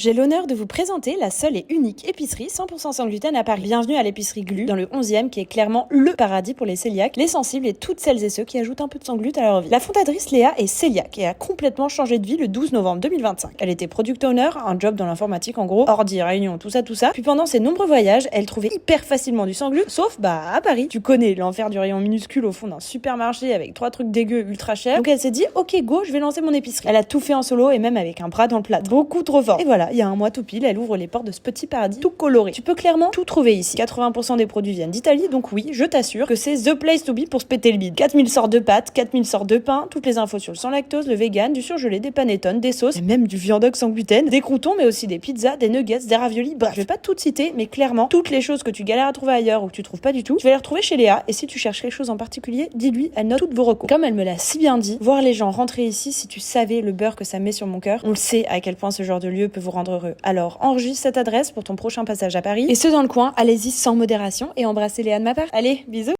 J'ai l'honneur de vous présenter la seule et unique épicerie 100% sans gluten à Paris. Bienvenue à l'épicerie Glu, dans le 11e, qui est clairement le paradis pour les cœliaques, les sensibles et toutes celles et ceux qui ajoutent un peu de sang gluten à leur vie. La fondatrice Léa est cœliaque et a complètement changé de vie le 12 novembre 2025. Elle était product owner, un job dans l'informatique en gros, ordi, réunion, tout ça. Puis pendant ses nombreux voyages, elle trouvait hyper facilement du sang gluten, sauf à Paris. Tu connais l'enfer du rayon minuscule au fond d'un supermarché avec 3 trucs dégueux ultra chers. Donc elle s'est dit, ok go, je vais lancer mon épicerie. Elle a tout fait en solo et même avec un bras dans le plat. Beaucoup trop fort. Et voilà, il y a un mois tout pile, elle ouvre les portes de ce petit paradis tout coloré. Tu peux clairement tout trouver ici. 80% des produits viennent d'Italie, donc oui, je t'assure que c'est the place to be pour se péter le bide. 4000 sortes de pâtes, 4000 sortes de pain, toutes les infos sur le sans lactose, le vegan, du surgelé, des panettone, des sauces, et même du viandox sans gluten, des croutons, mais aussi des pizzas, des nuggets, des raviolis, bref. Je vais pas toutes citer, mais clairement, toutes les choses que tu galères à trouver ailleurs ou que tu trouves pas du tout, tu vas les retrouver chez Léa, et si tu cherches quelque chose en particulier, dis-lui, elle note toutes vos recos. Comme elle me l'a si bien dit, voir les gens rentrer ici, si tu savais le beurre que ça met sur mon cœur, on le sait à quel point ce genre de lieu peut vous rendre heureux. Alors, enregistre cette adresse pour ton prochain passage à Paris. Et ceux dans le coin, allez-y sans modération et embrassez Léa de ma part. Allez, bisous!